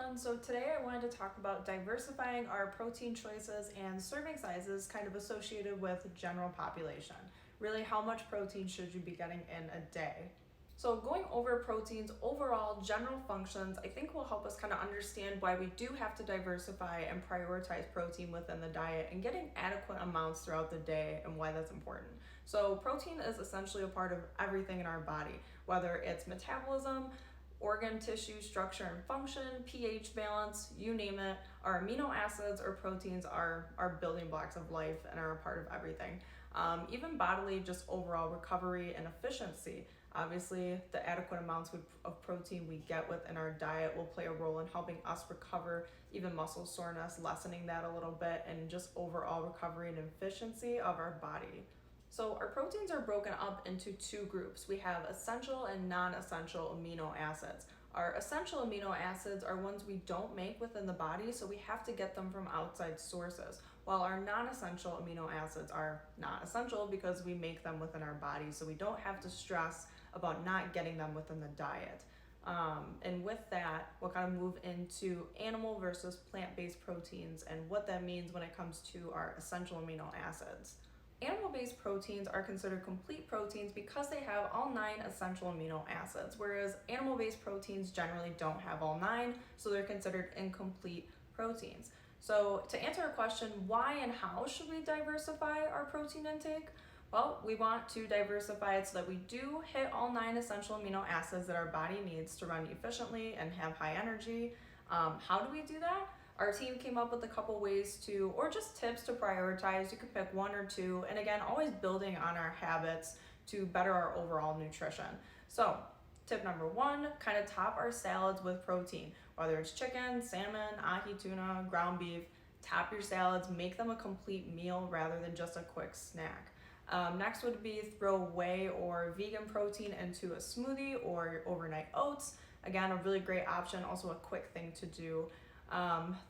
everyone. So today I wanted to talk about diversifying our protein choices and serving sizes kind of associated with general population. Really, how much protein should you be getting in a day? So going over protein's overall general functions, I think will help us kind of understand why we do have to diversify and prioritize protein within the diet and getting adequate amounts throughout the day and why that's important. So protein is essentially a part of everything in our body, whether it's metabolism, organ tissue structure and function, pH balance, you name it. Our amino acids or proteins are building blocks of life and are a part of everything. Even bodily, just overall recovery and efficiency. Obviously, the adequate amounts of protein we get within our diet will play a role in helping us recover even muscle soreness, lessening that a little bit, and just overall recovery and efficiency of our body. So our proteins are broken up into two groups. We have essential and non-essential amino acids. Our essential amino acids are ones we don't make within the body, so we have to get them from outside sources, while our non-essential amino acids are not essential because we make them within our body, so we don't have to stress about not getting them within the diet. And with that, we'll kind of move into animal versus plant-based proteins and what that means when it comes to our essential amino acids. Animal-based proteins are considered complete proteins because they have all 9 essential amino acids, whereas animal-based proteins generally don't have all 9, so they're considered incomplete proteins. So to answer our question, why and how should we diversify our protein intake? Well, we want to diversify it so that we do hit all 9 essential amino acids that our body needs to run efficiently and have high energy. How do we do that? Our team came up with a couple ways to, or just tips to prioritize. You could pick 1 or 2, and again, always building on our habits to better our overall nutrition. So, tip number 1, kind of top our salads with protein, whether it's chicken, salmon, ahi tuna, ground beef. Top your salads, make them a complete meal rather than just a quick snack. Next would be throw whey or vegan protein into a smoothie or your overnight oats. Again, a really great option, also a quick thing to do.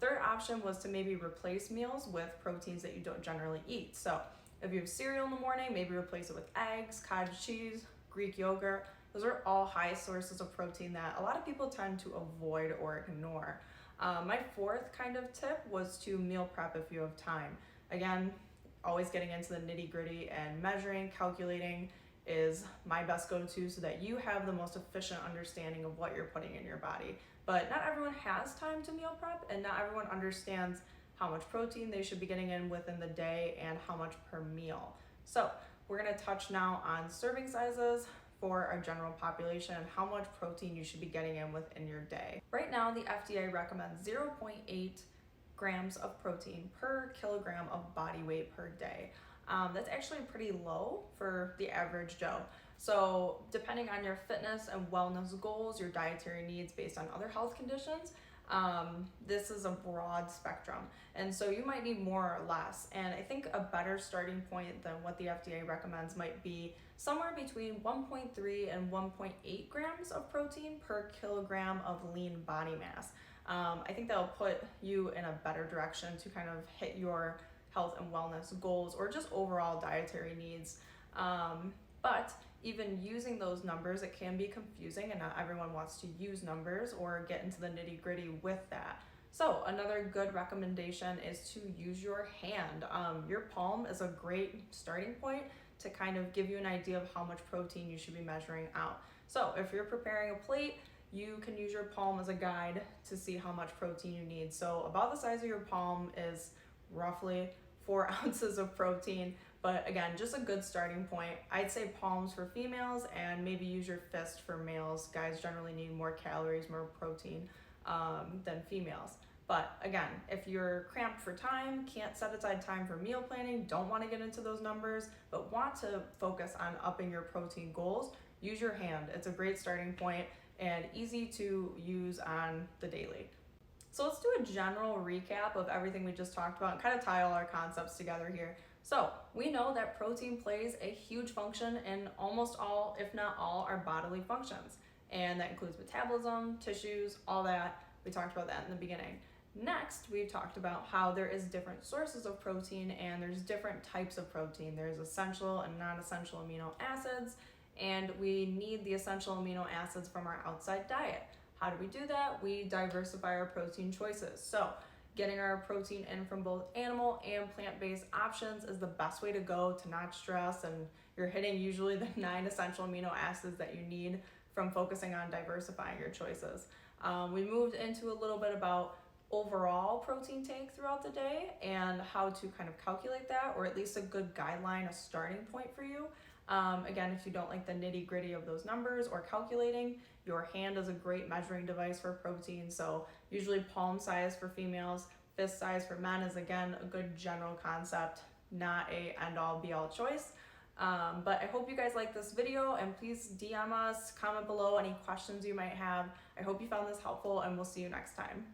Third option was to maybe replace meals with proteins that you don't generally eat. So if you have cereal in the morning, maybe replace it with eggs, cottage cheese, Greek yogurt. Those are all high sources of protein that a lot of people tend to avoid or ignore. My fourth kind of tip was to meal prep if you have time. Again, always getting into the nitty gritty and measuring, calculating is my best go-to so that you have the most efficient understanding of what you're putting in your body. But not everyone has time to meal prep, and not everyone understands how much protein they should be getting in within the day and how much per meal. So we're gonna touch now on serving sizes for our general population and how much protein you should be getting in within your day. Right now, the FDA recommends 0.8 grams of protein per kilogram of body weight per day. That's actually pretty low for the average Joe. So depending on your fitness and wellness goals, your dietary needs based on other health conditions, this is a broad spectrum. And so you might need more or less. And I think a better starting point than what the FDA recommends might be somewhere between 1.3 and 1.8 grams of protein per kilogram of lean body mass. I think that'll put you in a better direction to kind of hit your health and wellness goals or just overall dietary needs. But even using those numbers, it can be confusing and not everyone wants to use numbers or get into the nitty gritty with that. So another good recommendation is to use your hand. Your palm is a great starting point to kind of give you an idea of how much protein you should be measuring out. So if you're preparing a plate, you can use your palm as a guide to see how much protein you need. So about the size of your palm is roughly 4 ounces of protein, but again, just a good starting point. I'd say palms for females and maybe use your fist for males. Guys generally need more calories, more protein than females. But again, if you're cramped for time, can't set aside time for meal planning, don't want to get into those numbers, but want to focus on upping your protein goals, use your hand. It's a great starting point and easy to use on the daily. So let's do a general recap of everything we just talked about and kind of tie all our concepts together here. So we know that protein plays a huge function in almost all, if not all, our bodily functions. And that includes metabolism, tissues, all that. We talked about that in the beginning. Next, we've talked about how there is different sources of protein and there's different types of protein. There's essential and non-essential amino acids, and we need the essential amino acids from our outside diet. How do we do that? We diversify our protein choices. So getting our protein in from both animal and plant-based options is the best way to go to not stress, and you're hitting usually the 9 essential amino acids that you need from focusing on diversifying your choices. We moved into a little bit about overall protein take throughout the day and how to kind of calculate that, or at least a good guideline, a starting point for you. Again, if you don't like the nitty gritty of those numbers or calculating, your hand is a great measuring device for protein. So usually palm size for females, fist size for men is again a good general concept, not a end all be all choice. But I hope you guys like this video, and please DM us, comment below any questions you might have. I hope you found this helpful, and we'll see you next time.